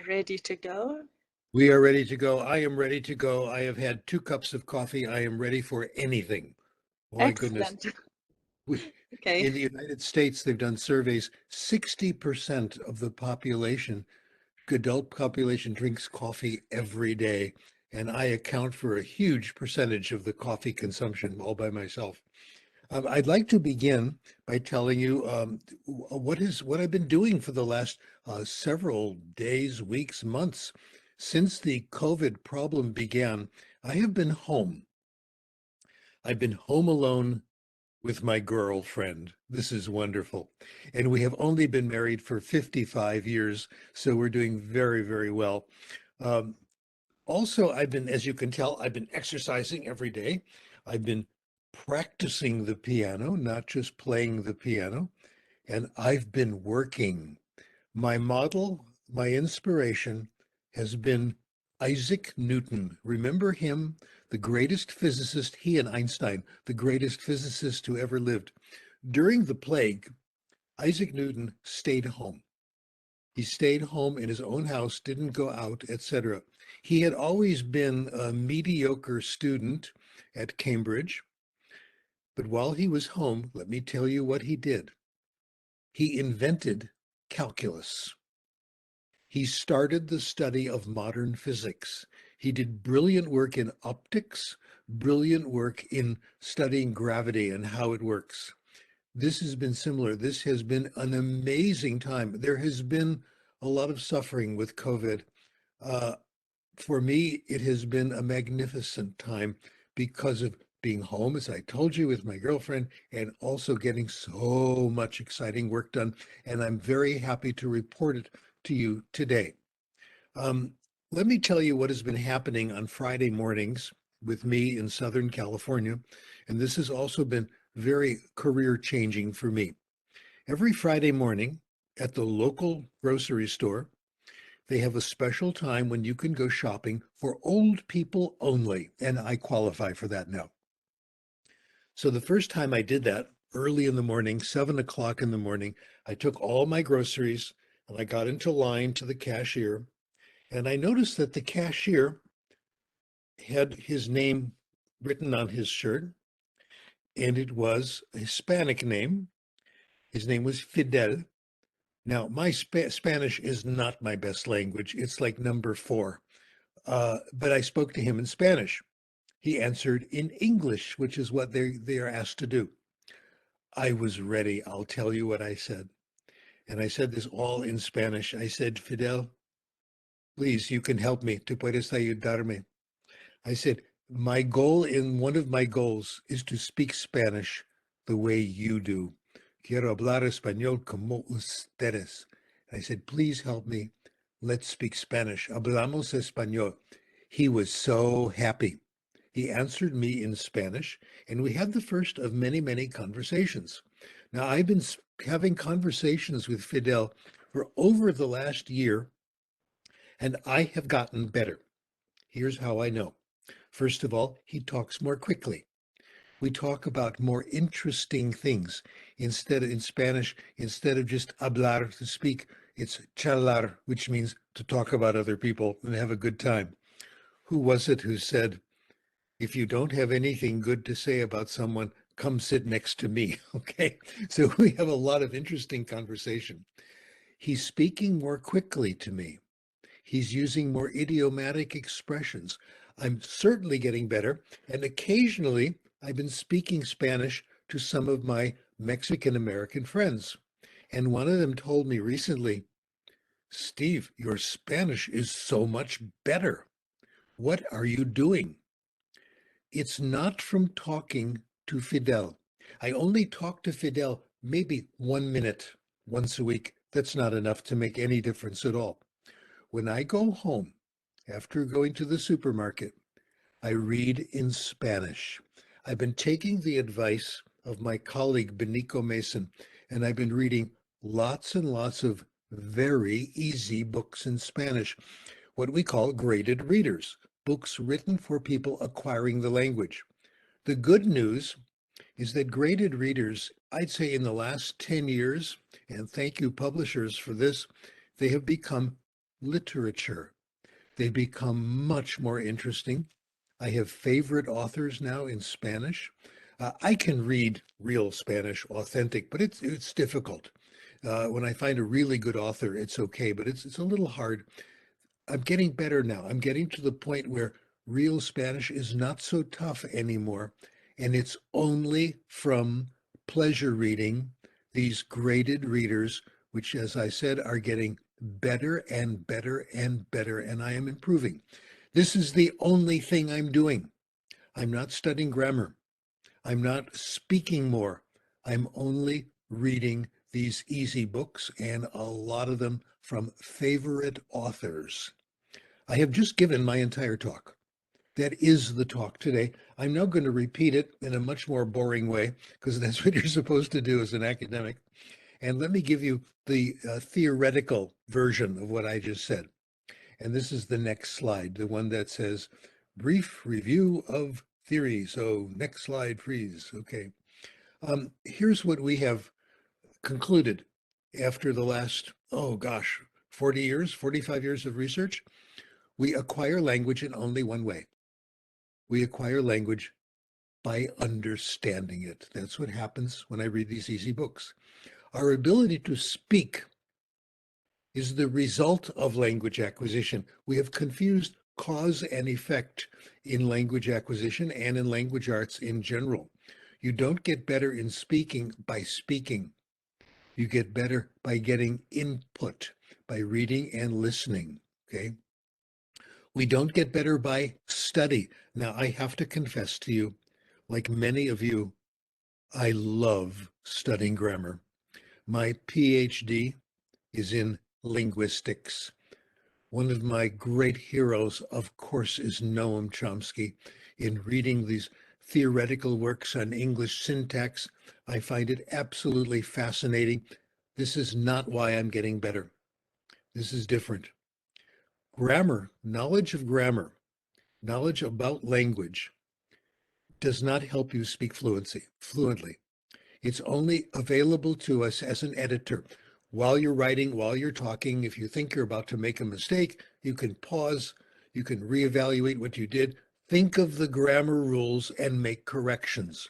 ready to go? We are ready to go. I am ready to go. I have had 2 cups of coffee. I am ready for anything. My goodness. Excellent. We, Okay. in the United States, they've done surveys. 60% of the population, adult population, drinks coffee every day. And I account for a huge percentage of the coffee consumption all by myself. I'd like to begin by telling you what I've been doing for the last several days, weeks, months. Since the COVID problem began, I have been home. I've been home alone with my girlfriend. This is wonderful. And we have only been married for 55 years, so we're doing very, very well. Um, Also, as you can tell, I've been exercising every day. I've been practicing the piano, not just playing the piano, and I've been working. My model, my inspiration has been Isaac Newton. Remember him, the greatest physicist, he and Einstein, the greatest physicist who ever lived. During the plague, Isaac Newton stayed home. He stayed home in his own house, didn't go out, etc. He had always been a mediocre student at Cambridge, but while he was home, let me tell you what he did. He invented calculus. He started the study of modern physics. He did brilliant work in optics, brilliant work in studying gravity and how it works. This has been similar. This has been an amazing time. There has been a lot of suffering with COVID. Uh, for me, it has been a magnificent time because of being home, as I told you, with my girlfriend, and also getting so much exciting work done. And I'm very happy to report it to you today. Um, Let me tell you what has been happening on Friday mornings with me in Southern California. And this has also been very career changing for me. Every Friday morning at the local grocery store, they have a special time when you can go shopping for old people only. And I qualify for that now. So the first time I did that, early in the morning, 7 o'clock in the morning, I took all my groceries and I got into line to the cashier. And I noticed that the cashier had his name written on his shirt, and it was a Hispanic name. His name was Fidel. Now, my Spanish is not my best language. It's like number 4. But I spoke to him in Spanish. He answered in English, which is what they are asked to do. I was ready. I'll tell you what I said. And I said this all in Spanish. I said, Fidel, please, you can help me. Tú puedes ayudarme. I said, one of my goals is to speak Spanish the way you do. Quiero hablar español como ustedes. I said, please help me. Let's speak Spanish. Hablamos español. He was so happy. He answered me in Spanish, and we had the first of many, many conversations. Now, I've been having conversations with Fidel for over the last year, and I have gotten better. Here's how I know. First of all, he talks more quickly. We talk about more interesting things. In Spanish, instead of just hablar, to speak, it's charlar, which means to talk about other people and have a good time. Who was it who said, if you don't have anything good to say about someone, come sit next to me? Okay. So we have a lot of interesting conversation. He's speaking more quickly to me. He's using more idiomatic expressions. I'm certainly getting better. And occasionally, I've been speaking Spanish to some of my Mexican American friends. And one of them told me recently, Steve, your Spanish is so much better. What are you doing? It's not from talking to Fidel. I only talk to Fidel maybe 1 minute once a week. That's not enough to make any difference at all. When I go home after going to the supermarket, I read in Spanish. I've been taking the advice of my colleague Benico Mason, and I've been reading lots and lots of very easy books in Spanish, what we call graded readers, books written for people acquiring the language. The good news is that graded readers, I'd say in the last 10 years, and thank you publishers for this, they have become literature. They become much more interesting. I have favorite authors now in Spanish. I can read real Spanish, authentic, but it's difficult. When I find a really good author, it's okay, but it's a little hard. I'm getting better now. I'm getting to the point where real Spanish is not so tough anymore, and it's only from pleasure reading these graded readers, which, as I said, are getting better and better and better, and I am improving. This is the only thing I'm doing. I'm not studying grammar. I'm not speaking more. I'm only reading these easy books, and a lot of them from favorite authors. I have just given my entire talk. That is the talk today. I'm now going to repeat it in a much more boring way because that's what you're supposed to do as an academic. And let me give you the theoretical version of what I just said. And this is the next slide, the one that says brief review of theory. So next slide, please. Okay. Here's what we have concluded after the last, oh gosh, 40 years, 45 years of research. We acquire language in only one way. We acquire language by understanding it. That's what happens when I read these easy books. Our ability to speak is the result of language acquisition. We have confused cause and effect in language acquisition and in language arts in general. You don't get better in speaking by speaking. You get better by getting input, by reading and listening. Okay. We don't get better by study. Now, I have to confess to you, like many of you, I love studying grammar. My PhD is in linguistics. One of my great heroes, of course, is Noam Chomsky. In reading these theoretical works on English syntax, I find it absolutely fascinating. This is not why I'm getting better. This is different. Grammar, knowledge of grammar, knowledge about language does not help you speak fluently. It's only available to us as an editor. While you're writing, while you're talking, if you think you're about to make a mistake, you can pause, you can reevaluate what you did, think of the grammar rules and make corrections.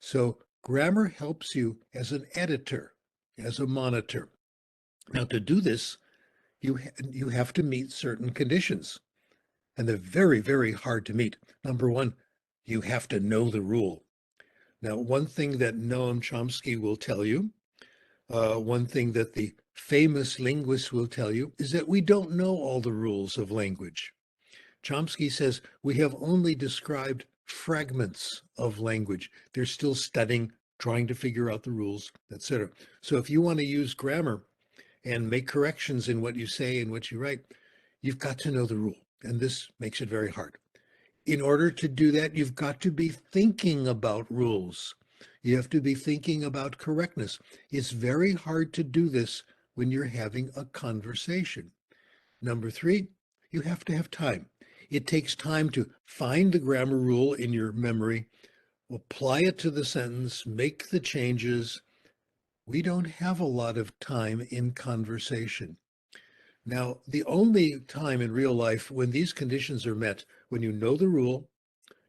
So grammar helps you as an editor, as a monitor. Now to do this, you have to meet certain conditions, and they're very, very hard to meet. Number one, you have to know the rule. Now, one thing that Noam Chomsky will tell you, one thing that the famous linguists will tell you, is that we don't know all the rules of language. Chomsky says we have only described fragments of language. They're still studying, trying to figure out the rules, etc. So if you want to use grammar and make corrections in what you say and what you write, you've got to know the rule. And this makes it very hard. In order to do that, you've got to be thinking about rules. You have to be thinking about correctness. It's very hard to do this when you're having a conversation. Number three, you have to have time. It takes time to find the grammar rule in your memory, apply it to the sentence, make the changes. We don't have a lot of time in conversation. Now, the only time in real life when these conditions are met, when you know the rule,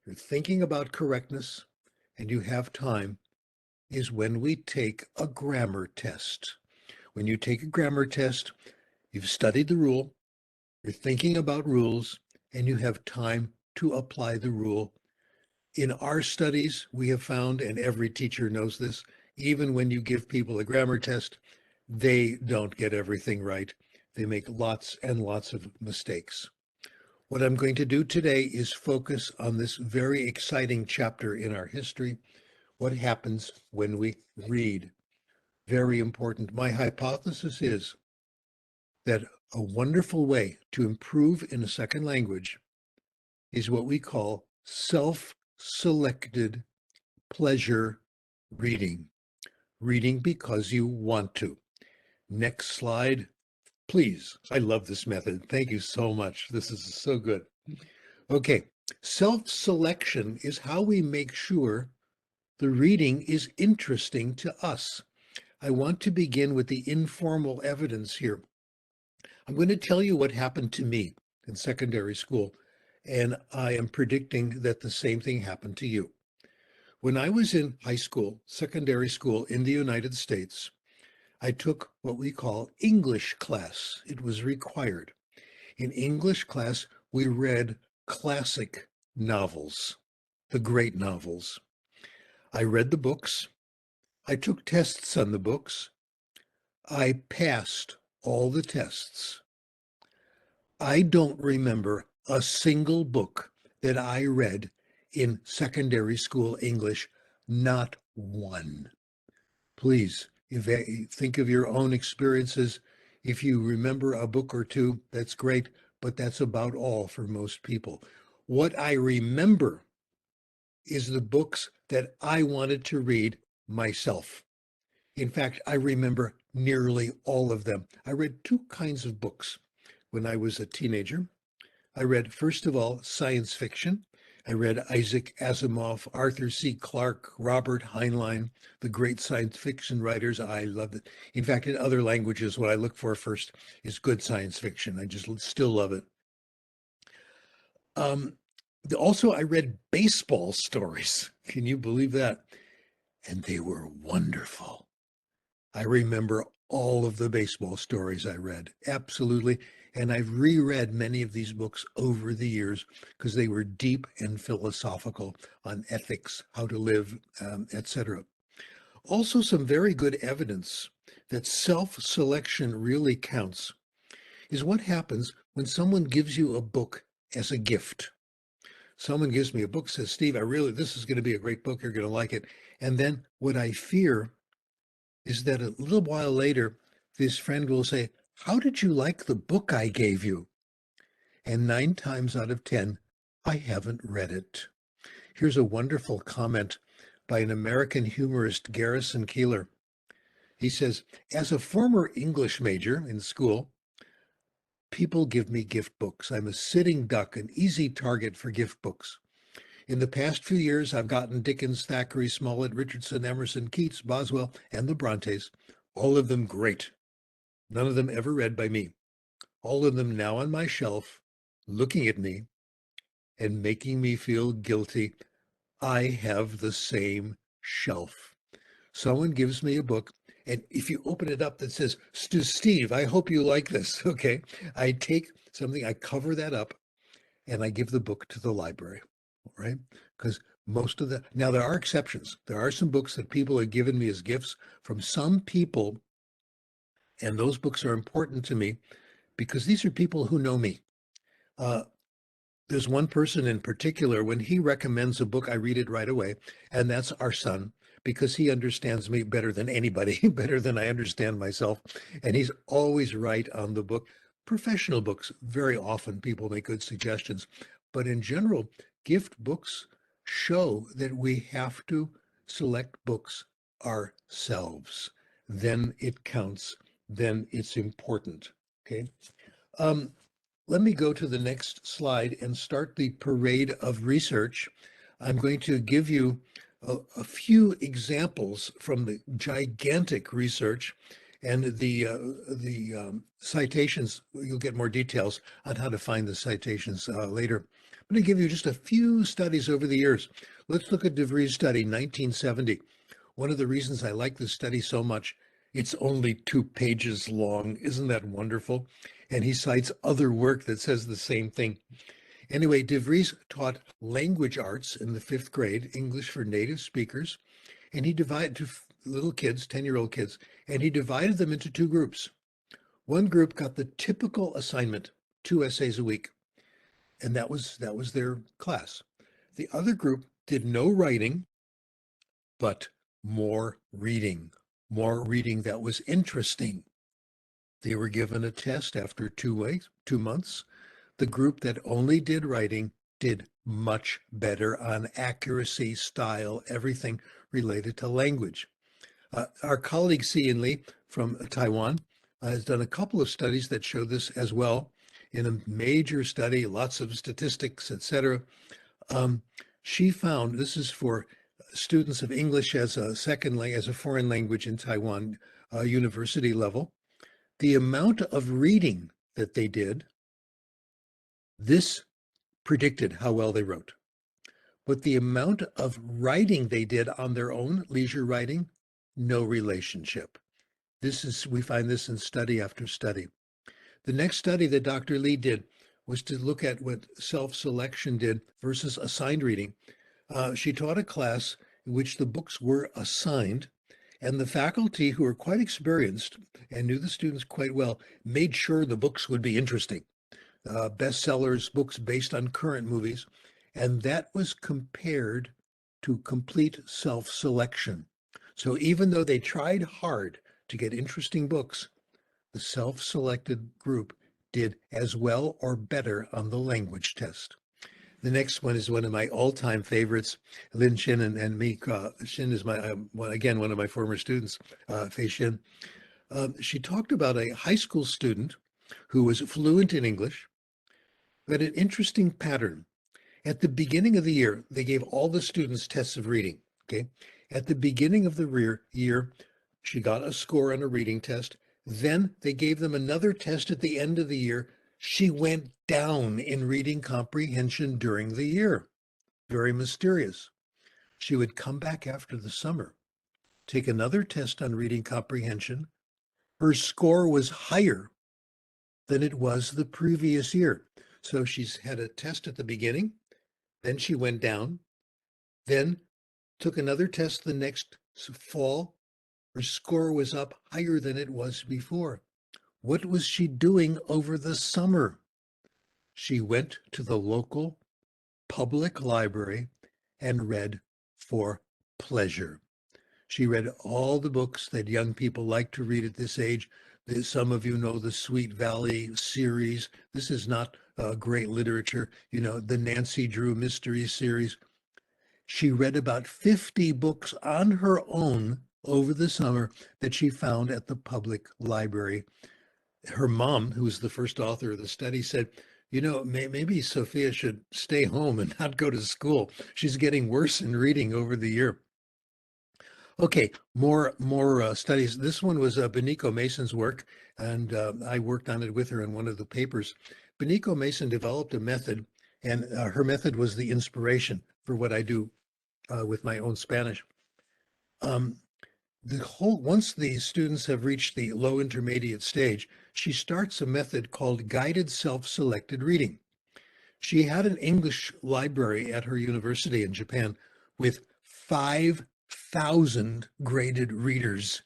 you're thinking about correctness, and you have time, is when we take a grammar test. When you take a grammar test, you've studied the rule, you're thinking about rules, and you have time to apply the rule. In our studies, we have found, and every teacher knows this, even when you give people a grammar test, they don't get everything right. They make lots and lots of mistakes. What I'm going to do today is focus on this very exciting chapter in our history, what happens when we read. Very important. My hypothesis is that a wonderful way to improve in a second language is what we call self-selected pleasure reading. Reading because you want to. Next slide, please. I love this method. Thank you so much. This is so good. Okay, self-selection is how we make sure the reading is interesting to us. I want to begin with the informal evidence here. I'm going to tell you what happened to me in secondary school, and I am predicting that the same thing happened to you. When I was in high school, secondary school in the United States, I took what we call English class. It was required. In English class, we read classic novels, the great novels. I read the books. I took tests on the books. I passed all the tests. I don't remember a single book that I read in secondary school English, not one. Please, think of your own experiences. If you remember a book or two, that's great, but that's about all for most people. What I remember is the books that I wanted to read myself. In fact, I remember nearly all of them. I read two kinds of books when I was a teenager. I read, first of all, science fiction. I read Isaac Asimov, Arthur C. Clarke, Robert Heinlein, the great science fiction writers. I loved it. In fact, in other languages, what I look for first is good science fiction. I just still love it. Um, Also, I read baseball stories. Can you believe that? And they were wonderful. I remember all of the baseball stories I read, absolutely. And I've reread many of these books over the years because they were deep and philosophical on ethics, how to live, etc. Also, some very good evidence that self-selection really counts is what happens when someone gives you a book as a gift. Someone gives me a book, says, Steve, this is going to be a great book. You're going to like it. And then what I fear is that a little while later, this friend will say, how did you like the book I gave you? And 9 times out of 10, I haven't read it. Here's a wonderful comment by an American humorist, Garrison Keillor. He says, as a former English major in school, people give me gift books. I'm a sitting duck, an easy target for gift books. In the past few years, I've gotten Dickens, Thackeray, Smollett, Richardson, Emerson, Keats, Boswell, and the Brontes, all of them great. None of them ever read by me. All of them now on my shelf, looking at me and making me feel guilty. I have the same shelf. Someone gives me a book, and if you open it up that says, Steve, I hope you like this, okay? I take something, I cover that up, and I give the book to the library, right? Because now there are exceptions. There are some books that people have given me as gifts from some people, and those books are important to me because these are people who know me. There's one person in particular, when he recommends a book, I read it right away, and that's our son, because he understands me better than anybody, better than I understand myself, and he's always right on the book. Professional books, very often people make good suggestions, but in general, gift books show that we have to select books ourselves. Then it counts, then it's important, okay? Um, Let me go to the next slide and start the parade of research. I'm going to give you a few examples from the gigantic research and the citations. You'll get more details on how to find the citations later. I'm going to give you just a few studies over the years. Let's look at DeVries' study, 1970. One of the reasons I like this study so much, it's only 2 pages long. Isn't that wonderful? And he cites other work that says the same thing. Anyway, DeVries taught language arts in the 5th grade, English for native speakers, and he divided to little kids, 10-year-old kids, and he divided them into 2 groups. One group got the typical assignment, 2 essays a week, and that was their class. The other group did no writing, but more reading that was interesting. They were given a test after 2 months. The group that only did writing did much better on accuracy, style, everything related to language. Our colleague Sian Lee from Taiwan has done a couple of studies that show this as well. In a major study, lots of statistics, etc. She found, this is for students of English as a as a foreign language in Taiwan, university level, the amount of reading that they did, this predicted how well they wrote. But the amount of writing they did on their own, leisure writing, no relationship. We find this in study after study. The next study that Dr. Lee did was to look at what self-selection did versus assigned reading. She taught a class in which the books were assigned, and the faculty, who were quite experienced and knew the students quite well, made sure the books would be interesting. Bestsellers, books based on current movies, and that was compared to complete self-selection. So even though they tried hard to get interesting books, the self-selected group did as well or better on the language test. The next one is one of my all-time favorites. Lin Shin and me. Shin is again, one of my former students, Fei Shin. She talked about a high school student who was fluent in English, but an interesting pattern. At the beginning of the year, they gave all the students tests of reading. Okay. At the beginning of the year, she got a score on a reading test. Then they gave them another test at the end of the year. She went down in reading comprehension during the year. Very mysterious. She would come back after the summer, take another test on reading comprehension. Her score was higher than it was the previous year. So she's had a test at the beginning, then she went down, then took another test the next fall. Her score was up higher than it was before. What was she doing over the summer? She went to the local public library and read for pleasure. She read all the books that young people like to read at this age. Some of you know the Sweet Valley series. This is not great literature. You know, the Nancy Drew mystery series. She read about 50 books on her own over the summer that she found at the public library. Her mom, who was the first author of the study, said, you know, maybe Sophia should stay home and not go to school. She's getting worse in reading over the year. Okay, more studies. This one was Beniko Mason's work, and I worked on it with her in one of the papers. Beniko Mason developed a method, and her method was the inspiration for what I do with my own Spanish. Once the students have reached the low intermediate stage, she starts a method called guided self-selected reading. She had an English library at her university in Japan with 5,000 graded readers.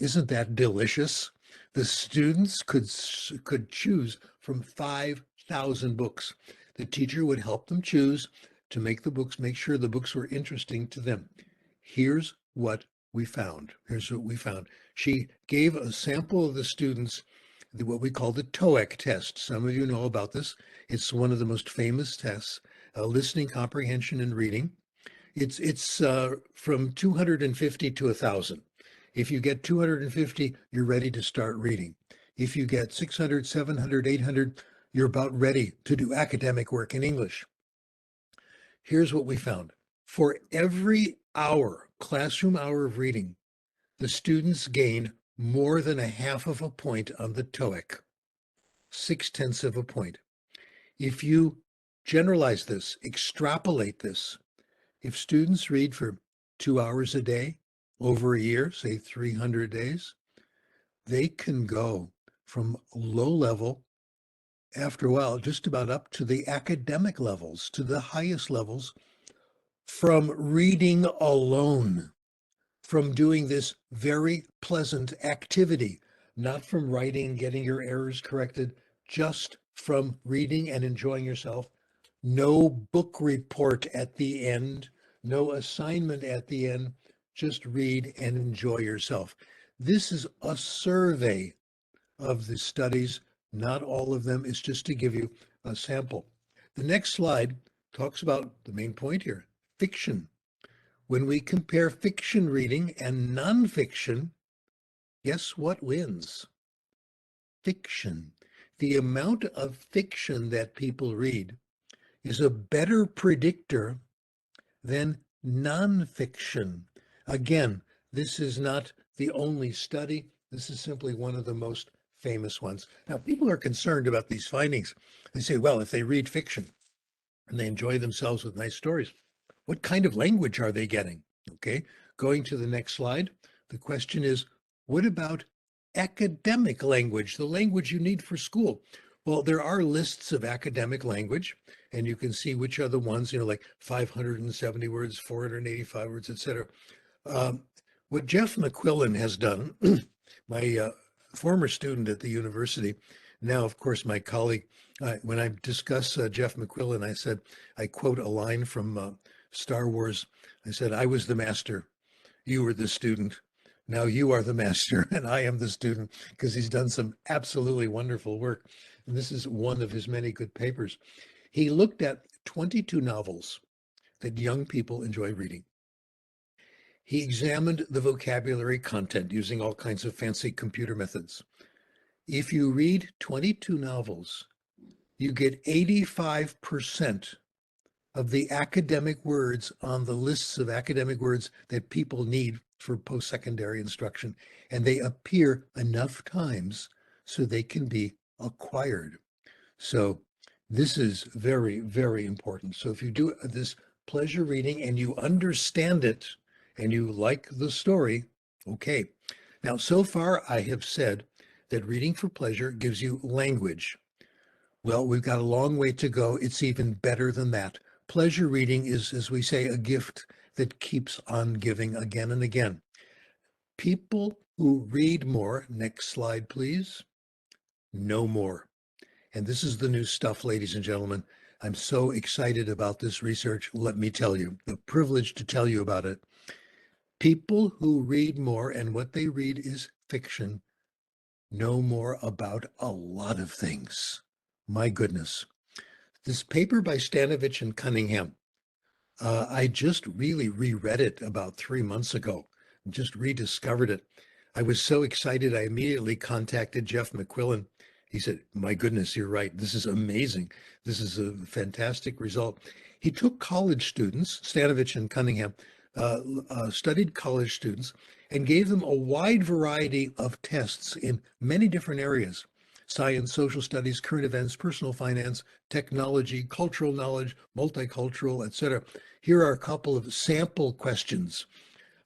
Isn't that delicious? The students could choose from 5,000 books. The teacher would help them choose to make sure the books were interesting to them. Here's what we found. She gave a sample of the students what we call the TOEIC test. Some of you know about this. It's one of the most famous tests, listening, comprehension, and reading. It's from 250 to 1,000. If you get 250, you're ready to start reading. If you get 600, 700, 800, you're about ready to do academic work in English. Here's what we found. For every classroom hour of reading, the students gained more than a half of a point on the TOEIC, 0.6 of a point. If you generalize this, extrapolate this, if students read for 2 hours a day over a year, say 300 days, they can go from low level, after a while, just about up to the academic levels, to the highest levels, from reading alone, from doing this very pleasant activity, not from writing, getting your errors corrected, just from reading and enjoying yourself. No book report at the end, no assignment at the end, just read and enjoy yourself. This is a survey of the studies, not all of them. It's just to give you a sample. The next slide talks about the main point here, fiction. When we compare fiction reading and nonfiction, guess what wins? Fiction. The amount of fiction that people read is a better predictor than nonfiction. Again, this is not the only study. This is simply one of the most famous ones. Now, people are concerned about these findings. They say, well, if they read fiction and they enjoy themselves with nice stories, what kind of language are they getting? Okay, going to the next slide. The question is, what about academic language, the language you need for school? Well, there are lists of academic language, and you can see which are the ones, like 570 words, 485 words, etc. Um, what Jeff McQuillan has done, my former student at the university, now, of course, my colleague, when I discuss Jeff McQuillan, I said, I quote a line from Star Wars. I said, I was the master, you were the student. Now you are the master and I am the student, because he's done some absolutely wonderful work. And this is one of his many good papers. He looked at 22 novels that young people enjoy reading. He examined the vocabulary content using all kinds of fancy computer methods. If you read 22 novels, you get 85% of the academic words on the lists of academic words that people need for post-secondary instruction, and they appear enough times so they can be acquired. So this is very, very important. So if you do this pleasure reading and you understand it and you like the story, okay. Now, so far I have said that reading for pleasure gives you language. Well, we've got a long way to go. It's even better than that. Pleasure reading is, as we say, a gift that keeps on giving again and again. People who read more, next slide, please, know more. And this is the new stuff, ladies and gentlemen. I'm so excited about this research. Let me tell you, the privilege to tell you about it. People who read more, and what they read is fiction, know more about a lot of things. My goodness. This paper by Stanovich and Cunningham, I just really reread it about 3 months ago, just rediscovered it. I was so excited, I immediately contacted Jeff McQuillan. He said, my goodness, you're right. This is amazing. This is a fantastic result. He took college students, Stanovich and Cunningham, studied college students and gave them a wide variety of tests in many different areas: science, social studies, current events, personal finance, technology, cultural knowledge, multicultural, etc. Here are a couple of sample questions.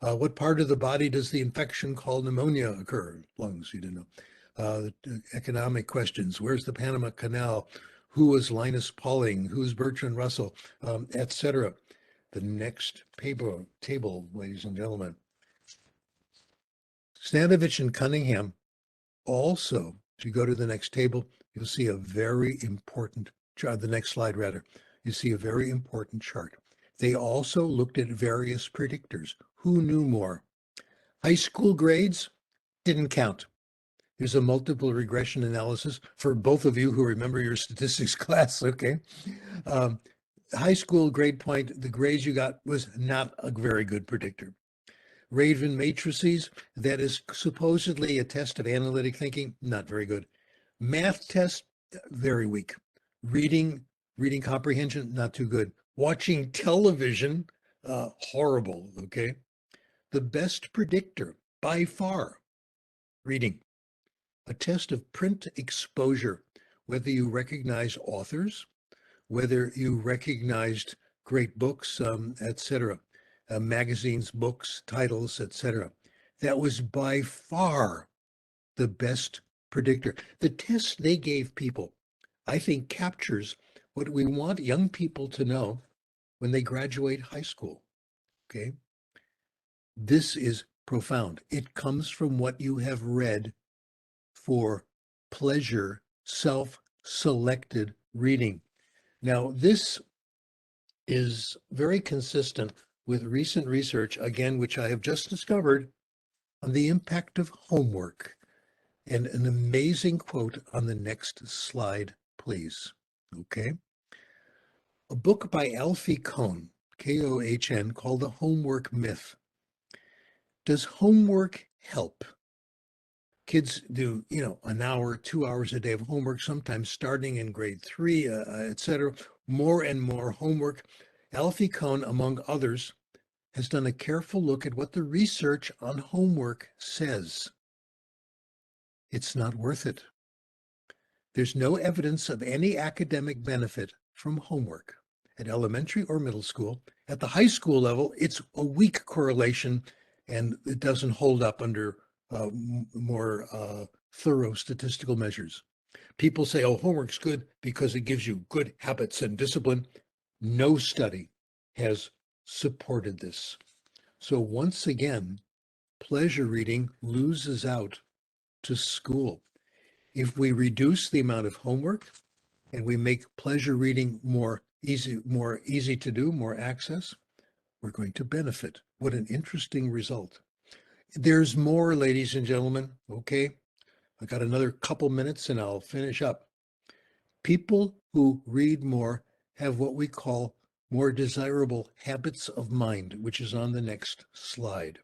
What part of the body does the infection called pneumonia occur? Lungs, you didn't know. Economic questions. Where's the Panama Canal? Who was Linus Pauling? Who's Bertrand Russell? Etc. The next table, ladies and gentlemen. Stanovich and Cunningham also, if you go to the next table, you'll see a very important chart, the next slide rather, you see a very important chart. They also looked at various predictors. Who knew more? High school grades didn't count. Here's a multiple regression analysis for both of you who remember your statistics class, okay? High school grade point, the grades you got was not a very good predictor. Raven matrices, that is supposedly a test of analytic thinking, not very good. Math test, very weak. Reading comprehension, not too good. Watching television, horrible, okay? The best predictor by far, reading. A test of print exposure, whether you recognize authors, whether you recognized great books, etc., magazines, books, titles, etc. That was by far the best predictor. The test they gave people, I think, captures what we want young people to know when they graduate high school, okay? This is profound. It comes from what you have read for pleasure, self-selected reading. Now, this is very consistent with recent research, again, which I have just discovered, on the impact of homework. And an amazing quote on the next slide, please. Okay. A book by Alfie Kohn, Kohn, called The Homework Myth. Does homework help? Kids do, an hour, 2 hours a day of homework, sometimes starting in grade 3, etc. More and more homework. Alfie Kohn, among others, has done a careful look at what the research on homework says. It's not worth it. There's no evidence of any academic benefit from homework at elementary or middle school. At the high school level, it's a weak correlation, and it doesn't hold up under more thorough statistical measures. People say, oh, homework's good because it gives you good habits and discipline. No study has supported this. So once again, pleasure reading loses out to school. If we reduce the amount of homework and we make pleasure reading more easy to do, more access, we're going to benefit. What an interesting result. There's more, ladies and gentlemen. Okay, I got another couple minutes and I'll finish up. People who read more have what we call more desirable habits of mind, which is on the next slide.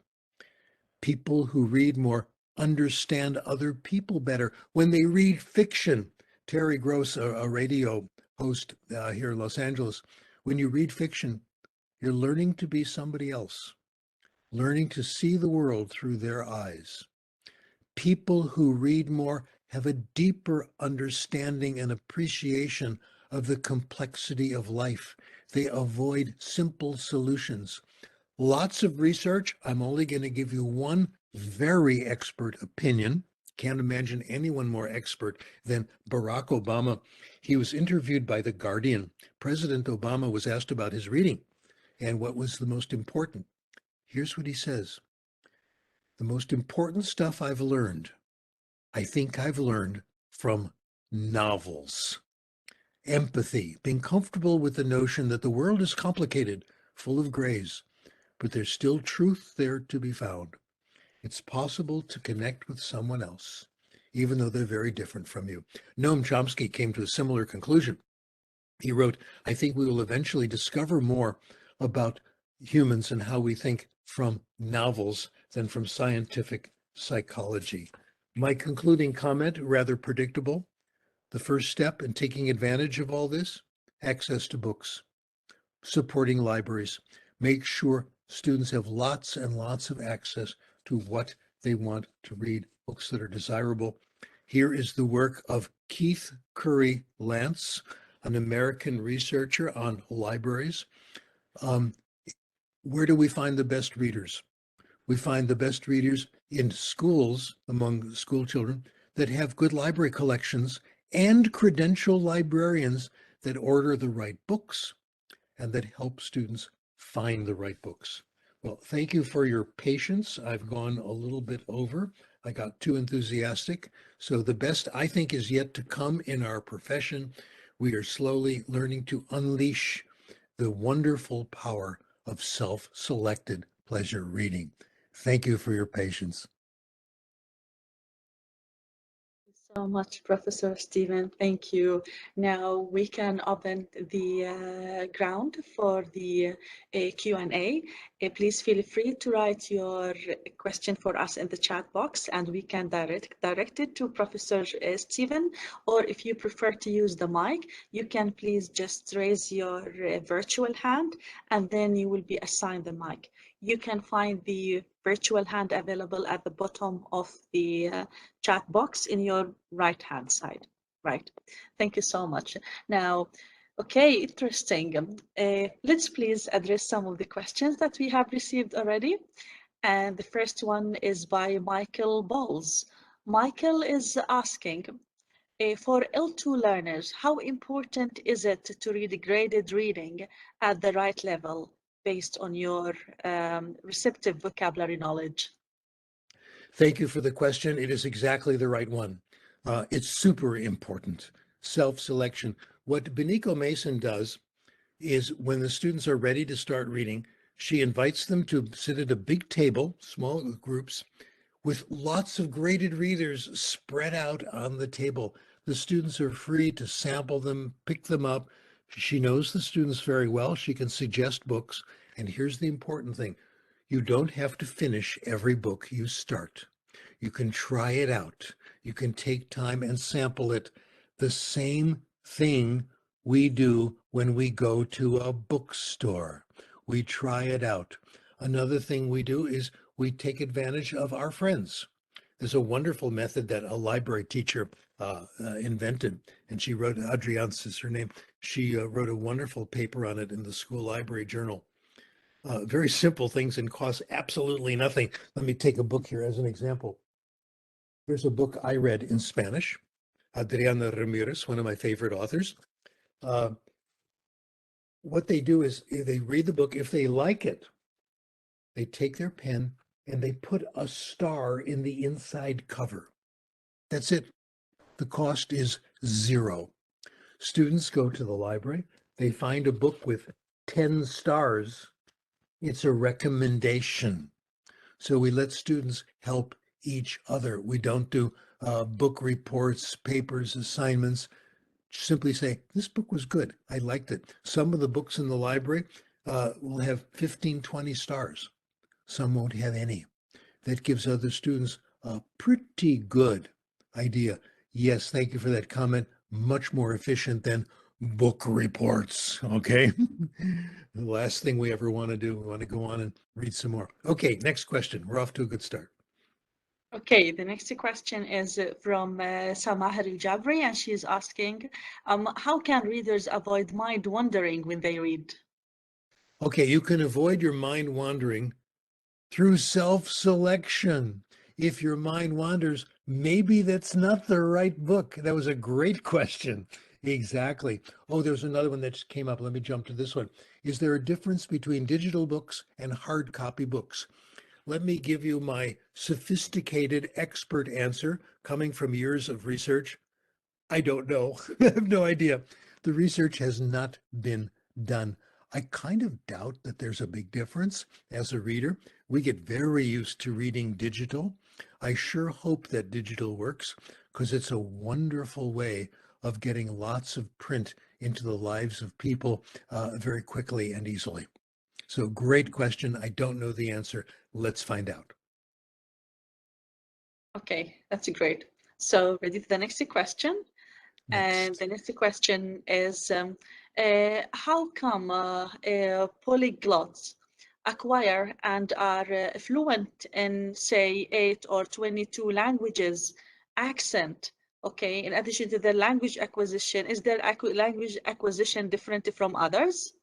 People who read more understand other people better. When they read fiction, Terry Gross, a radio host here in Los Angeles, when you read fiction, you're learning to be somebody else, learning to see the world through their eyes. People who read more have a deeper understanding and appreciation of the complexity of life. They avoid simple solutions. Lots of research. I'm only going to give you one very expert opinion. Can't imagine anyone more expert than Barack Obama. He was interviewed by The Guardian. President Obama was asked about his reading and what was the most important. Here's what he says. The most important stuff I've learned, I think I've learned from novels. Empathy, being comfortable with the notion that the world is complicated, full of grays, but there's still truth there to be found. It's possible to connect with someone else, even though they're very different from you. Noam Chomsky came to a similar conclusion. He wrote, I think we will eventually discover more about humans and how we think from novels than from scientific psychology. My concluding comment, rather predictable. The first step in taking advantage of all this, access to books, supporting libraries. Make sure students have lots and lots of access to what they want to read, books that are desirable. Here is the work of Keith Curry Lance, an American researcher on libraries. Where do we find the best readers? We find the best readers in schools, among school children, that have good library collections and credential librarians that order the right books and that help students find the right books. Well, thank you for your patience. I've gone a little bit over. I got too enthusiastic. So the best, I think, is yet to come in our profession. We are slowly learning to unleash the wonderful power of self-selected pleasure reading. Thank you for your patience. So much, Professor Stephen. Thank you. Now we can open the ground for the Q&A. Please feel free to write your question for us in the chat box, and we can direct it to Professor Stephen. Or if you prefer to use the mic, you can please just raise your virtual hand, and then you will be assigned the mic. You can find the virtual hand available at the bottom of the chat box in your right hand side. Right. Thank you so much. Now, okay, interesting. Let's please address some of the questions that we have received already. And the first one is by Michael Bowles. Michael is asking, for L2 learners, how important is it to read graded reading at the right level based on your receptive vocabulary knowledge? Thank you for the question. It is exactly the right one. It's super important. Self-selection. What Benico Mason does is when the students are ready to start reading, she invites them to sit at a big table, small groups, with lots of graded readers spread out on the table. The students are free to sample them, pick them up. She knows the students very well. She can suggest books. And here's the important thing. You don't have to finish every book you start. You can try it out. You can take time and sample it. The same thing we do when we go to a bookstore. We try it out. Another thing we do is we take advantage of our friends. There's a wonderful method that a library teacher invented, and she wrote, Adriance is her name. She wrote a wonderful paper on it in the school library journal. Very simple things and cost absolutely nothing. Let me take a book here as an example. Here's a book I read in Spanish. Adriana Ramirez, one of my favorite authors. What they do is they read the book. If they like it, they take their pen and they put a star in the inside cover. That's it. The cost is zero. Students go to the library, they find a book with 10 stars. It's a recommendation. So we let students help each other. We don't do book reports, papers, assignments. Simply say, this book was good. I liked it. Some of the books in the library will have 15, 20 stars. Some won't have any. That gives other students a pretty good idea. Yes, thank you for that comment. Much more efficient than book reports. Okay. The last thing we ever want to do, we want to go on and read some more. Okay, next question. We're off to a good start. Okay, the next question is from Samahar Jabri, and she's asking, how can readers avoid mind wandering when they read? Okay, you can avoid your mind wandering through self-selection. If your mind wanders, maybe that's not the right book. That was a great question. Exactly. Oh, there's another one that just came up. Let me jump to this one. Is there a difference between digital books and hard copy books? Let me give you my sophisticated expert answer coming from years of research. I don't know. I have no idea. The research has not been done. I kind of doubt that there's a big difference as a reader. We get very used to reading digital. I sure hope that digital works because it's a wonderful way of getting lots of print into the lives of people very quickly and easily. So great question. I don't know the answer. Let's find out. Okay, that's great. So ready for the next question? And Next. the next question is, how come polyglots acquire and are fluent in, say, 8 or 22 languages accent? Okay, in addition to the language acquisition, is their language acquisition different from others?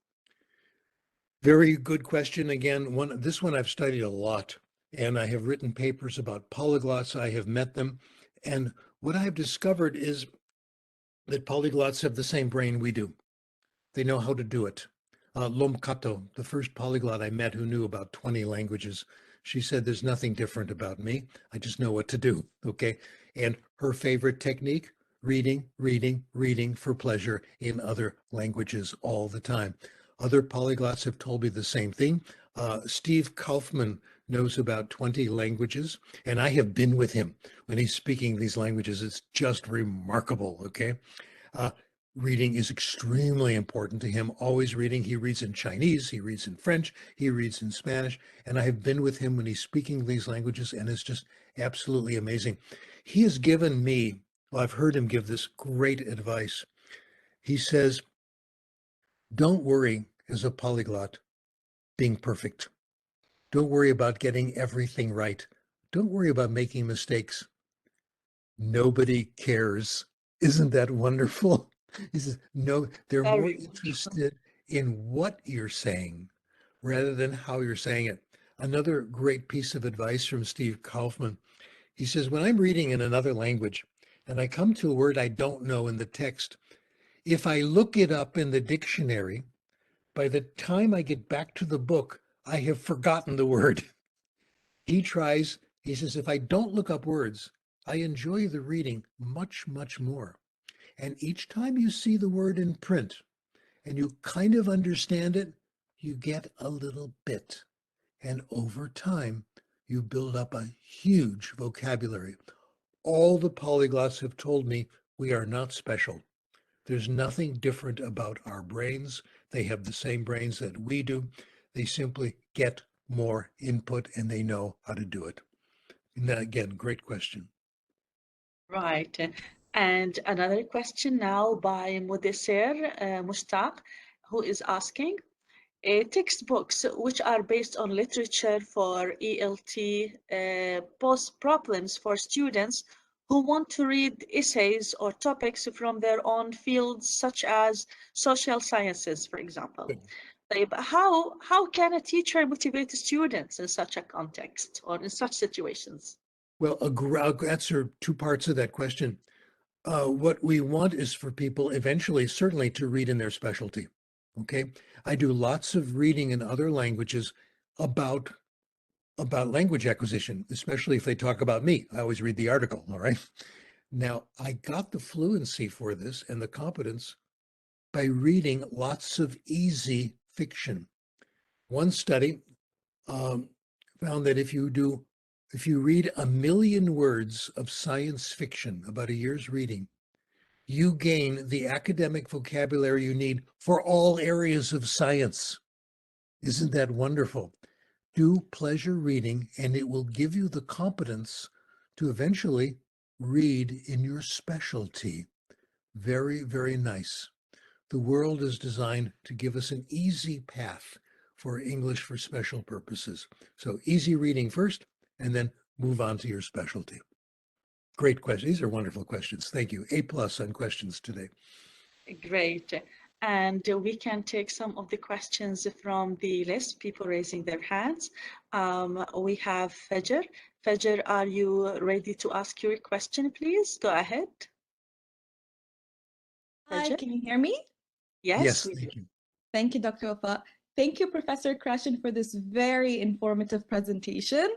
Very good question. Again, this one I've studied a lot, and I have written papers about polyglots. I have met them, and what I've discovered is that polyglots have the same brain we do. They know how to do it. Lomkato, the first polyglot I met who knew about 20 languages, she said, there's nothing different about me. I just know what to do. Okay. And her favorite technique, reading, reading, reading for pleasure in other languages all the time. Other polyglots have told me the same thing. Steve Kaufman knows about 20 languages, and I have been with him when he's speaking these languages. It's just remarkable. Okay. Uh, Reading is extremely important to him, always reading. He reads in Chinese, he reads in French, he reads in Spanish, and I have been with him when he's speaking these languages, and it's just absolutely amazing. He has given me, well, I've heard him give this great advice. He says, don't worry as a polyglot being perfect. Don't worry about getting everything right. Don't worry about making mistakes. Nobody cares. Isn't that wonderful? He says, no, they're more Very wonderful. interested in what you're saying rather than how you're saying it. Another great piece of advice from Steve Kaufman. He says, when I'm reading in another language and I come to a word I don't know in the text, if I look it up in the dictionary, by the time I get back to the book, I have forgotten the word. He says, if I don't look up words, I enjoy the reading much, much more. And each time you see the word in print and you kind of understand it, you get a little bit. And over time, you build up a huge vocabulary. All the polyglots have told me we are not special. There's nothing different about our brains. They have the same brains that we do. They simply get more input and they know how to do it. And that, again, great question. Right. And another question now by Mudesser Mushtaq, who is asking, textbooks which are based on literature for ALT pose problems for students who want to read essays or topics from their own fields, such as social sciences, for example. طيب, how can a teacher motivate students in such a context or in such situations? Well, I'll answer two parts of that question. What we want is for people eventually, certainly, to read in their specialty. Okay. I do lots of reading in other languages about language acquisition, especially if they talk about me. I always read the article. All right. Now, I got the fluency for this and the competence by reading lots of easy fiction. One study found that if you read 1,000,000 words of science fiction, about a year's reading, you gain the academic vocabulary you need for all areas of science. Isn't that wonderful? Do pleasure reading, and it will give you the competence to eventually read in your specialty. Very, very nice. The world is designed to give us an easy path for English for special purposes. So easy reading first, and then move on to your specialty. Great question. These are wonderful questions. Thank you. A+ on questions today. Great. And we can take some of the questions from the list, people raising their hands. We have Fajr. Fajr, are you ready to ask your question, please? Go ahead. Hi, Fajr? can you hear me? Yes, we do. Thank you. Thank you, Dr. Wafa. Thank you, Professor Krashen, for this very informative presentation.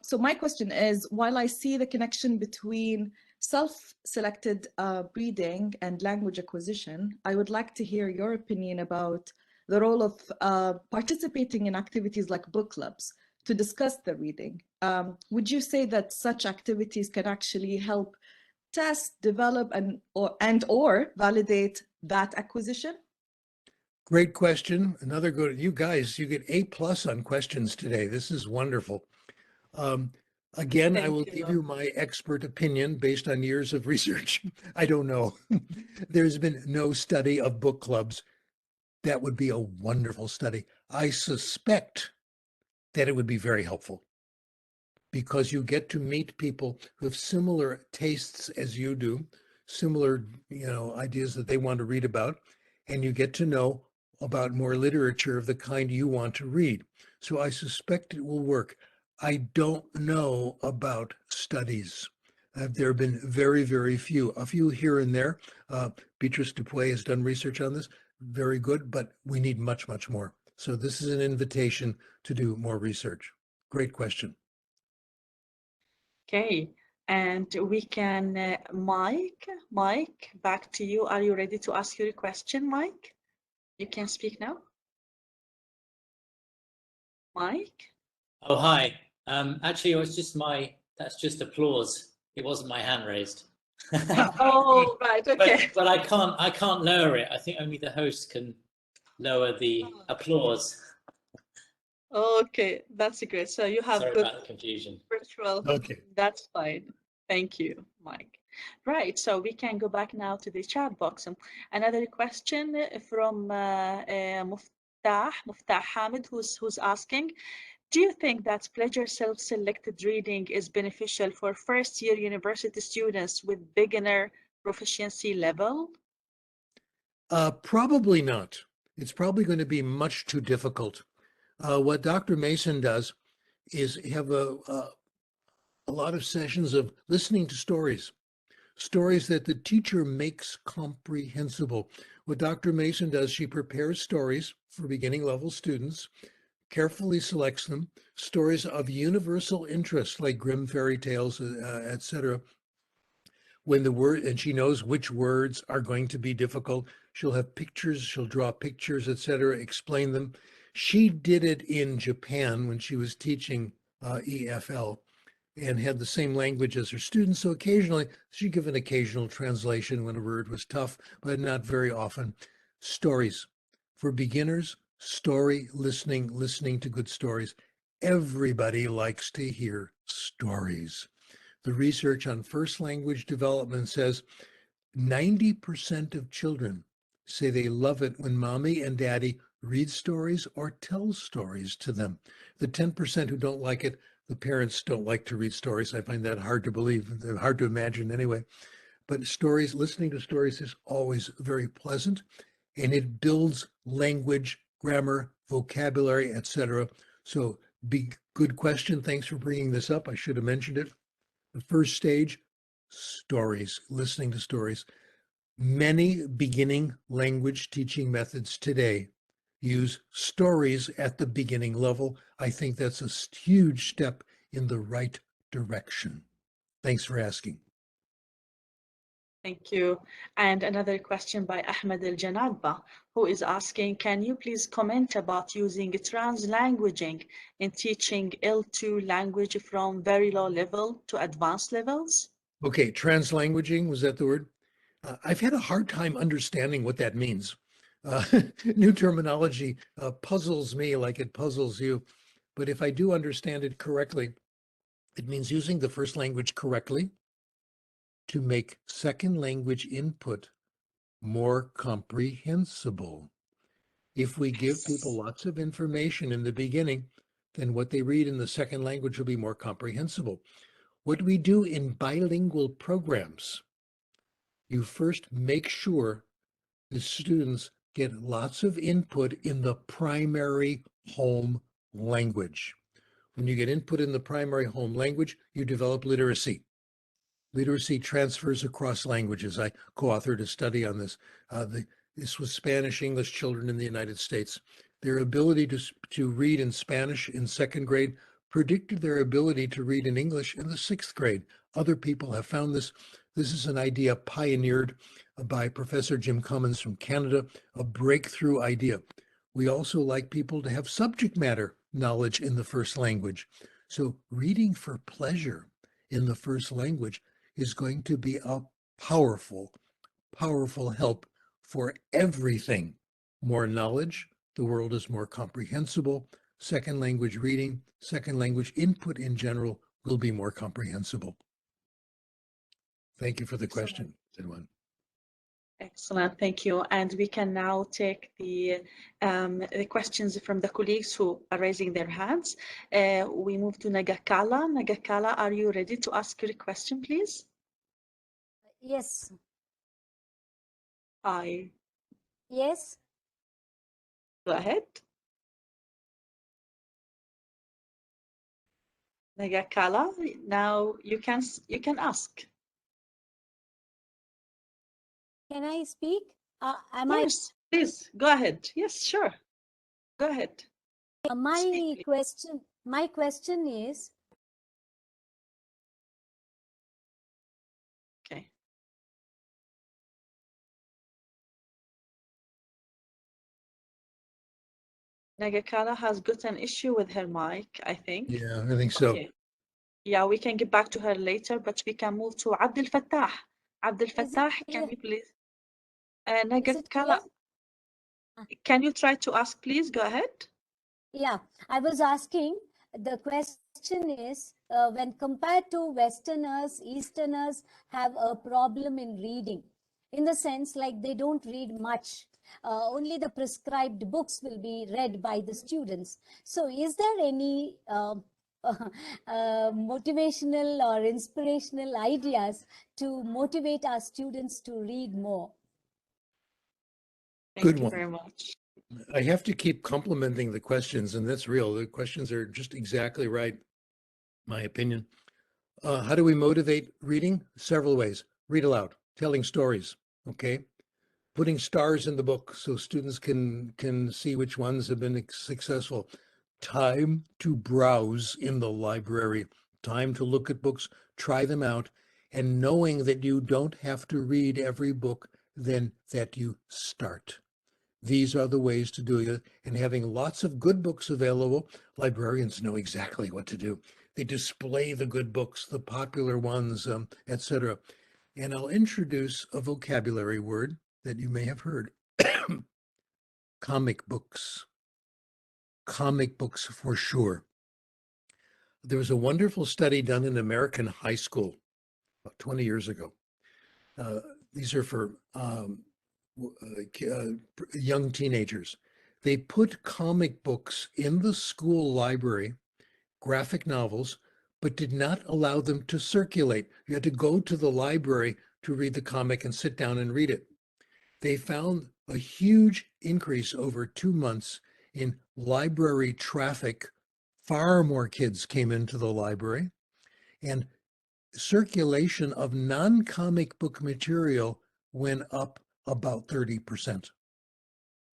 So my question is, while I see the connection between self-selected reading and language acquisition, I would like to hear your opinion about the role of participating in activities like book clubs to discuss the reading. Would you say that such activities can actually help test, develop, and/or validate that acquisition? Great question. Another good, you guys, you get A+ on questions today. This is wonderful. Again, I will give you my expert opinion based on years of research. I don't know. There's been no study of book clubs. That would be a wonderful study. I suspect that it would be very helpful because you get to meet people who have similar tastes as you do, similar, ideas that they want to read about, and you get to know about more literature of the kind you want to read. So I suspect it will work. I don't know about studies. There have been very, very few, a few here and there. Beatrice Dupuy has done research on this. Very good, but we need much, much more. So this is an invitation to do more research. Great question. Okay, and we can, Mike, back to you. Are you ready to ask your question, Mike? You can speak now. Mike? Oh, hi. Actually, it was that's just applause. It wasn't my hand raised. Oh, right, okay. But I can't lower it. I think only the host can lower the applause. Okay, that's great. So you have Sorry good about the confusion. virtual. Okay. That's fine. Thank you, Mike. Right, so we can go back now to the chat box. Another question from Muftah Hamid, who's asking, do you think that pleasure self-selected reading is beneficial for first-year university students with beginner proficiency level? Probably not. It's probably going to be much too difficult. What Dr. Mason does is have a lot of sessions of listening to stories that the teacher makes comprehensible. What Dr. Mason does, she prepares stories for beginning level students, carefully selects them, stories of universal interest like Grimm fairy tales, etc. And she knows which words are going to be difficult. She'll have pictures, she'll draw pictures, etc., explain them. She did it in Japan when she was teaching EFL and had the same language as her students. So occasionally she'd give an occasional translation when a word was tough, but not very often. Stories for beginners, listening to good stories. Everybody likes to hear stories. The research on first language development says 90% of children say they love it when mommy and daddy read stories or tell stories to them. The 10% who don't like it, the parents don't like to read stories. I find that hard to believe, hard to imagine anyway. But stories, listening to stories is always very pleasant, and it builds language, grammar, vocabulary, etc. So good question. Thanks for bringing this up. I should have mentioned it. The first stage, stories, listening to stories. Many beginning language teaching methods today use stories at the beginning level. I think that's a huge step in the right direction. Thanks for asking. Thank you. And another question by Ahmed El-Janadba, who is asking, can you please comment about using translanguaging in teaching L2 language from very low level to advanced levels? Okay, translanguaging, was that the word? I've had a hard time understanding what that means. New terminology puzzles me like it puzzles you. But if I do understand it correctly, it means using the first language correctly to make second language input more comprehensible. If we give people Yes. lots of information in the beginning, then what they read in the second language will be more comprehensible. What we do in bilingual programs, you first make sure the students get lots of input in the primary home language. When you get input in the primary home language, you develop literacy. Literacy transfers across languages. I co-authored a study on this. This was Spanish English children in the United States. Their ability to read in Spanish in second grade predicted their ability to read in English in the sixth grade. Other people have found this. This is an idea pioneered by Professor Jim Cummins from Canada, a breakthrough idea. We also like people to have subject matter knowledge in the first language. So reading for pleasure in the first language is going to be a powerful, powerful help for everything. More knowledge, the world is more comprehensible. Second language reading, second language input in general will be more comprehensible. Thank you for the question, everyone. Excellent, thank you. And we can now take the questions from the colleagues who are raising their hands. We move to Nagakala. Nagakala, are you ready to ask your question, please? Yes. Hi. Yes. Go ahead. Nagakala, now you can ask. Can I speak? Of course, please go ahead. Yes, sure. Go ahead. My question is, okay. Nagakala has got an issue with her mic, I think. Yeah, I think so. Okay. Yeah, we can get back to her later, but we can move to Abdel Fattah. Abdel Fattah, can you please? Nagakala, can you try to ask, please? Go ahead. Yeah, I was asking, the question is, when compared to Westerners, Easterners have a problem in reading, in the sense like they don't read much. Only the prescribed books will be read by the students. So is there any motivational or inspirational ideas to motivate our students to read more? Good Thank you one. very much. I have to keep complimenting the questions, and that's real. The questions are just exactly right, my opinion. How do we motivate reading? Several ways. Read aloud, telling stories, okay? Putting stars in the book so students can see which ones have been successful. Time to browse in the library, time to look at books, try them out, and knowing that you don't have to read every book, then that you start. These are the ways to do it. And having lots of good books available, librarians know exactly what to do. They display the good books, the popular ones, etc. And I'll introduce a vocabulary word that you may have heard. Comic books. Comic books for sure. There was a wonderful study done in American high school about 20 years ago. These are for young teenagers. They put comic books in the school library, graphic novels, but did not allow them to circulate. You had to go to the library to read the comic and sit down and read it. They found a huge increase over 2 months in library traffic. Far more kids came into the library, and circulation of non-comic book material went up about 30%.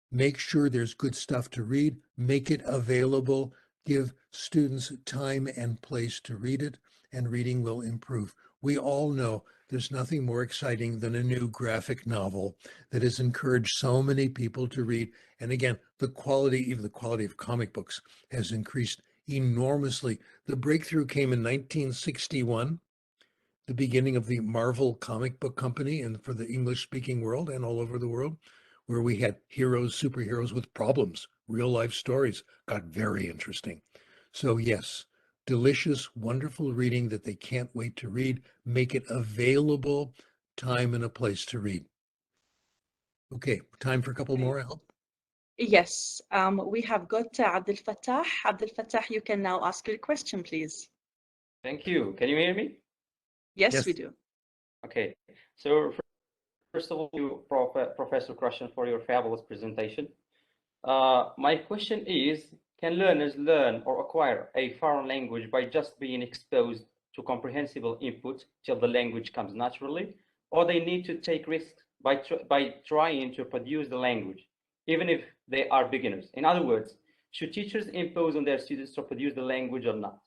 Make sure there's good stuff to read, make it available, give students time and place to read it, and reading will improve. We all know there's nothing more exciting than a new graphic novel that has encouraged so many people to read. And again, the quality, even the quality of comic books has increased enormously. The breakthrough came in 1961, the beginning of the Marvel comic book company and for the English speaking world and all over the world, where we had heroes, superheroes with problems, real life stories got very interesting. So yes, delicious, wonderful reading that they can't wait to read, make it available, time and a place to read. Okay, time for a couple more, Al. Yes, we have got Abdel Fattah. Abdel Fattah, you can now ask your question, please. Thank you. Can you hear me? Yes, Yes. we do. Okay. So first of all, you, Professor Krashen, for your fabulous presentation. My question is, can learners learn or acquire a foreign language by just being exposed to comprehensible input till the language comes naturally, or they need to take risks by trying to produce the language, even if they are beginners? In other words, should teachers impose on their students to produce the language or not?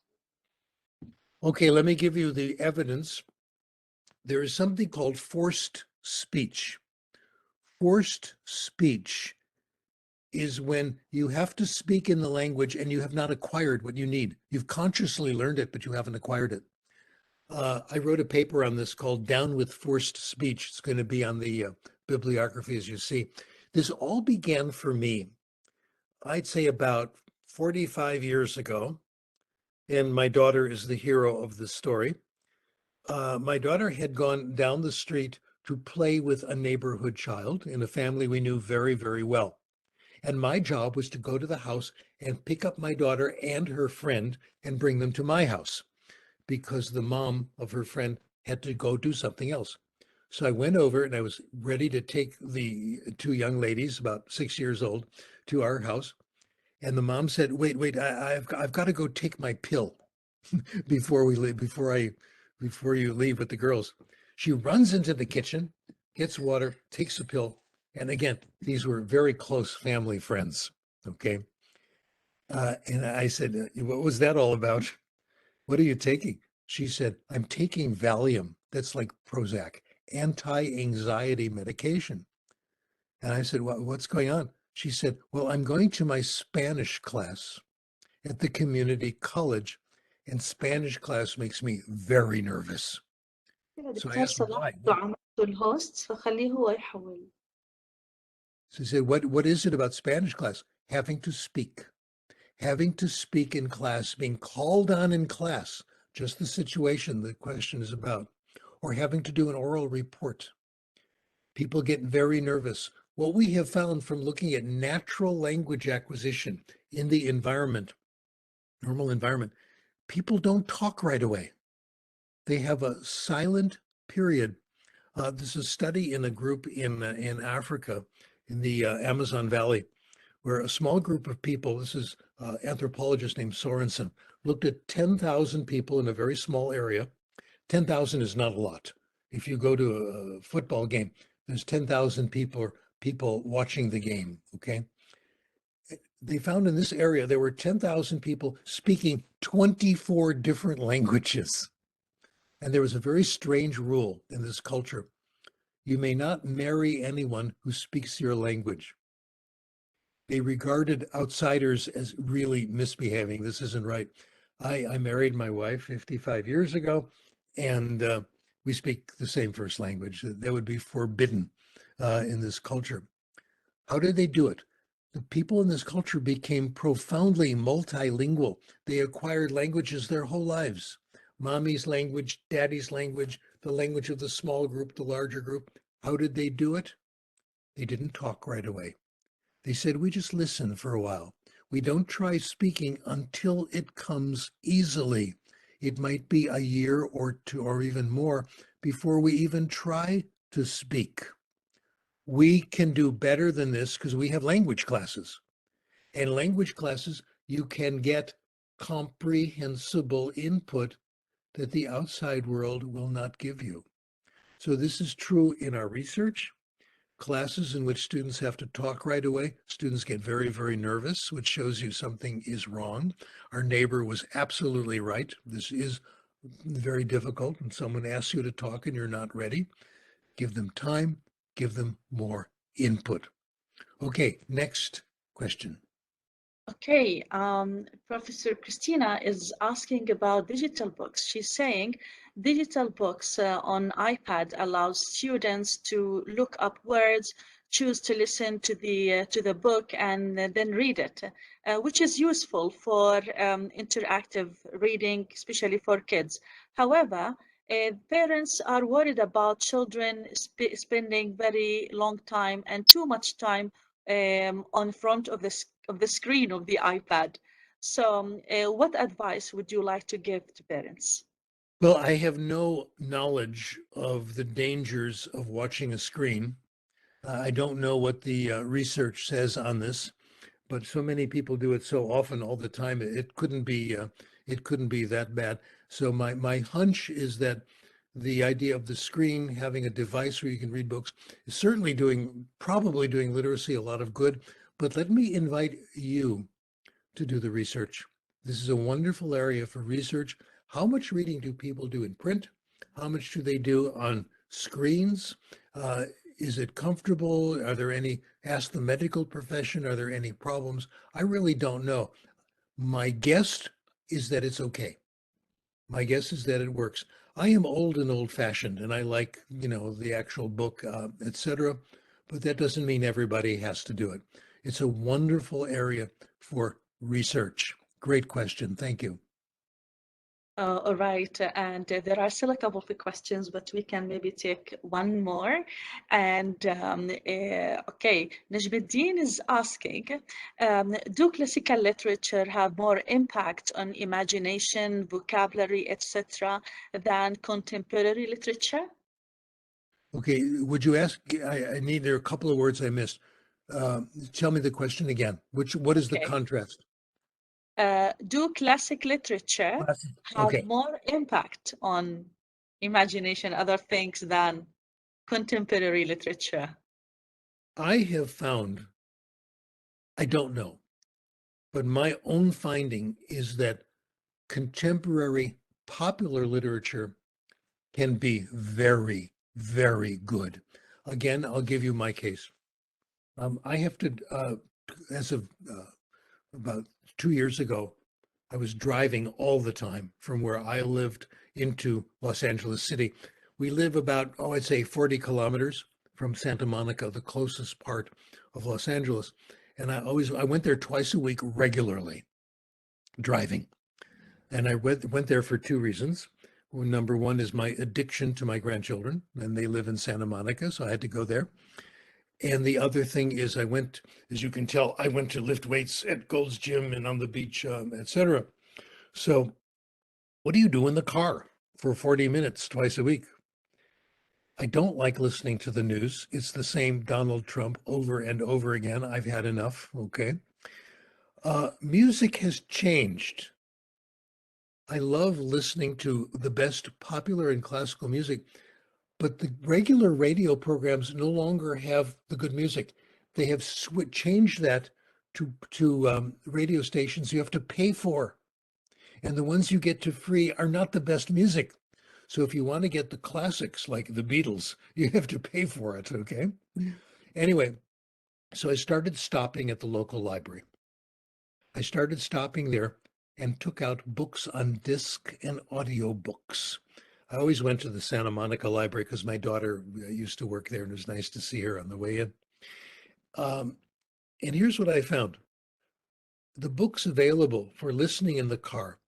Okay, let me give you the evidence. There is something called forced speech. Forced speech is when you have to speak in the language and you have not acquired what you need. You've consciously learned it, but you haven't acquired it. I wrote a paper on this called Down with Forced Speech. It's going to be on the bibliography, as you see. This all began for me, I'd say about 45 years ago, and my daughter is the hero of the story. My daughter had gone down the street to play with a neighborhood child in a family we knew very, very well. And my job was to go to the house and pick up my daughter and her friend and bring them to my house because the mom of her friend had to go do something else. So I went over and I was ready to take the two young ladies, about 6 years old, to our house. And the mom said, wait, I've got to go take my pill before we leave, before you leave with the girls. She runs into the kitchen, gets water, takes a pill. And again, these were very close family friends. Okay. And I said, what was that all about? What are you taking? She said, I'm taking Valium. That's like Prozac, anti-anxiety medication. And I said, what's going on? She said, well, I'm going to my Spanish class at the community college, and Spanish class makes me very nervous. So I دكتور asked her صلاح why. انتوا عملتوا الهوست فخليه هو يحول. So I said, what is it about Spanish class? Having to speak in class, being called on in class, just the situation the question is about, or having to do an oral report. People get very nervous. What we have found from looking at natural language acquisition in the environment, normal environment, people don't talk right away. They have a silent period. There's a study in a group in Africa, in the Amazon Valley, where a small group of people, this is an anthropologist named Sorensen, looked at 10,000 people in a very small area. 10,000 is not a lot. If you go to a football game, there's 10,000 people watching the game, okay? They found in this area, there were 10,000 people speaking 24 different languages. And there was a very strange rule in this culture. You may not marry anyone who speaks your language. They regarded outsiders as really misbehaving. This isn't right. I married my wife 55 years ago, and we speak the same first language. That would be forbidden in this culture. How did they do it? The people in this culture became profoundly multilingual. They acquired languages their whole lives. Mommy's language, daddy's language, the language of the small group, the larger group. How did they do it? They didn't talk right away. They said, we just listen for a while. We don't try speaking until it comes easily. It might be a year or two or even more before we even try to speak. We can do better than this because we have language classes. And language classes, you can get comprehensible input that the outside world will not give you. So this is true in our research. Classes in which students have to talk right away, students get very, very nervous, which shows you something is wrong. Our neighbor was absolutely right. This is very difficult when someone asks you to talk and you're not ready. Give them time, give them more input. Okay, next question. Okay, Professor Christina is asking about digital books. She's saying digital books on iPad allows students to look up words, choose to listen to the book, and then read it, which is useful for interactive reading, especially for kids. However, parents are worried about children spending very long time and too much time on front of the screen of the iPad. So, what advice would you like to give to parents? Well, I have no knowledge of the dangers of watching a screen. I don't know what the research says on this, but so many people do it so often all the time. It couldn't be that bad. So my hunch is that the idea of the screen having a device where you can read books is certainly probably doing literacy a lot of good. But let me invite you to do the research. This is a wonderful area for research. How much reading do people do in print? How much do they do on screens? Is it comfortable? Are there any, ask the medical profession, are there any problems? I really don't know. My guess is that it's okay. My guess is that it works. I am old and old-fashioned, and I like, the actual book, etc. But that doesn't mean everybody has to do it. It's a wonderful area for research. Great question. Thank you. All right, and there are still a couple of questions, but we can maybe take one more. And okay, Najmuddin is asking, do classical literature have more impact on imagination, vocabulary, etc., than contemporary literature? Okay, would you ask? I need, there are a couple of words I missed. Tell me the question again. What is the Okay. contrast? Do classic literature Classic. have Okay. more impact on imagination, other things than contemporary literature? I have found, I don't know, but my own finding is that contemporary popular literature can be very, very good. Again, I'll give you my case. I have to, as of about 2 years ago, I was driving all the time from where I lived into Los Angeles City. We live about, I'd say 40 kilometers from Santa Monica, the closest part of Los Angeles. And I went there twice a week regularly driving. And I went there for two reasons. Well, number one is my addiction to my grandchildren, and they live in Santa Monica, so I had to go there. And the other thing is I went, as you can tell, I went to lift weights at Gold's Gym and on the beach, etc. So what do you do in the car for 40 minutes twice a week? I don't like listening to the news. It's the same Donald Trump over and over again. I've had enough. Okay. Music has changed. I love listening to the best popular and classical music, but the regular radio programs no longer have the good music. They have changed that to radio stations you have to pay for, and the ones you get to free are not the best music. So if you want to get the classics like the Beatles, you have to pay for it. Okay. Anyway, so I started stopping at the local library. I started stopping there and took out books on disc and audio books. I always went to the Santa Monica Library because my daughter used to work there and it was nice to see her on the way in. And here's what I found. The books available for listening in the car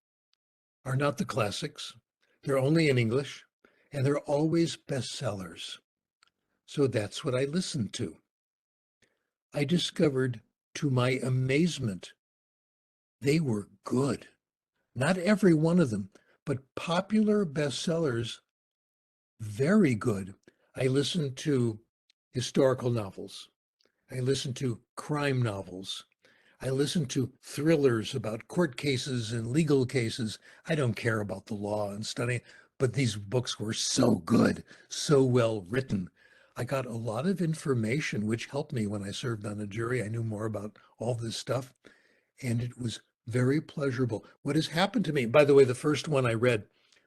are not the classics. They're only in English and they're always bestsellers. So that's what I listened to. I discovered, to my amazement, they were good. Not every one of them, but popular bestsellers, very good. I listened to historical novels. I listened to crime novels. I listen to thrillers about court cases and legal cases. I don't care about the law and studying, but these books were so good, so well written. I got a lot of information, which helped me when I served on a jury. I knew more about all this stuff, and it was very pleasurable. What has happened to me, by the way, the first one I read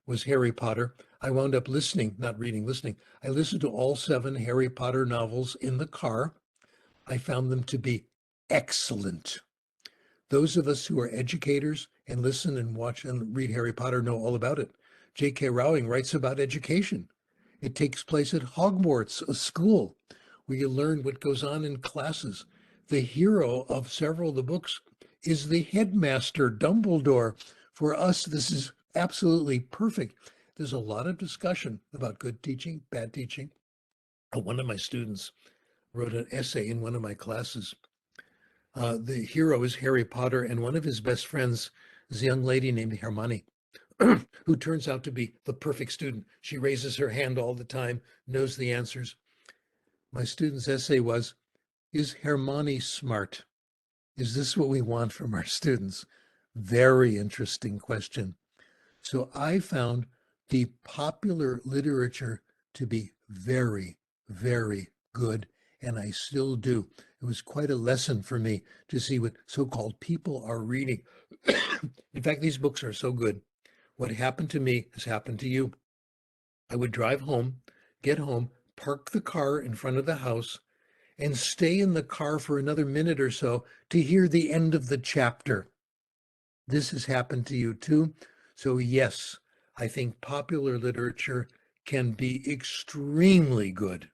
was Harry Potter. I wound up listening, not reading, listening. I listened to all 7 Harry Potter novels in the car. I found them to be excellent. Those of us who are educators and listen and watch and read Harry Potter know all about it. J.K. Rowling writes about education. It takes place at Hogwarts, a school where you learn what goes on in classes. The hero of several of the books is the headmaster, Dumbledore. For us, this is absolutely perfect. There's a lot of discussion about good teaching, bad teaching. One of my students wrote an essay in one of my classes. The hero is Harry Potter, and one of his best friends is a young lady named Hermione, who turns out to be the perfect student. She raises her hand all the time, knows the answers. My student's essay was, is Hermione smart? Is this what we want from our students? Very interesting question. So I found the popular literature to be very, very good, and I still do. It was quite a lesson for me to see what so-called people are reading. In fact, these books are so good. What happened to me has happened to you. I would drive home, get home, park the car in front of the house, and stay in the car for another minute or so to hear the end of the chapter. This has happened to you too. So yes, I think popular literature can be extremely good.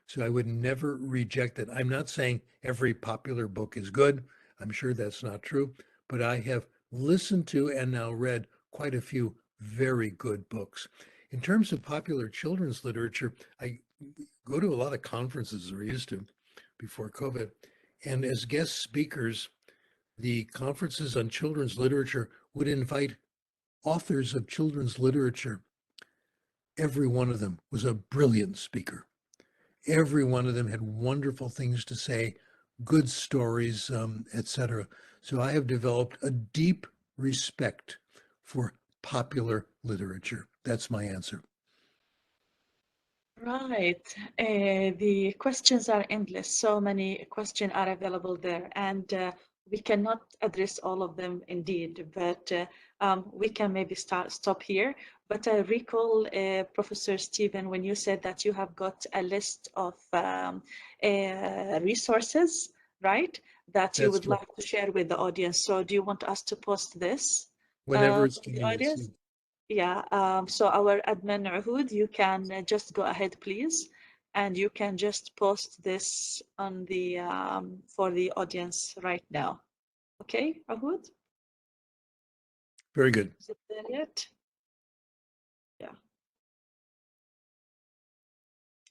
So I would never reject it. I'm not saying every popular book is good. I'm sure that's not true, but I have listened to and now read quite a few very good books. In terms of popular children's literature, I go to a lot of conferences, or used to before COVID, and as guest speakers, the conferences on children's literature would invite authors of children's literature. Every one of them was a brilliant speaker. Every one of them had wonderful things to say, good stories, etc. So I have developed a deep respect for popular literature. That's my answer. Right. The questions are endless. So many questions are available there, and we cannot address all of them indeed, but we can maybe stop here. But I recall, Professor Stephen, when you said that you have got a list of resources, right, that you That's would right. like to share with the audience. So do you want us to post this Whenever it's for the convenient. audience? Yeah, so our admin Uhud, you can just go ahead, please, and you can just post this on the for the audience right now. Okay, Uhud, Very good. is it there yet? Yeah.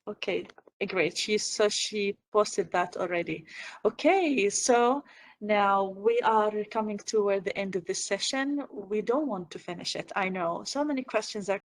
Okay, great. She posted that already. Okay, so now we are coming toward the end of this session. We don't want to finish it. I know so many questions are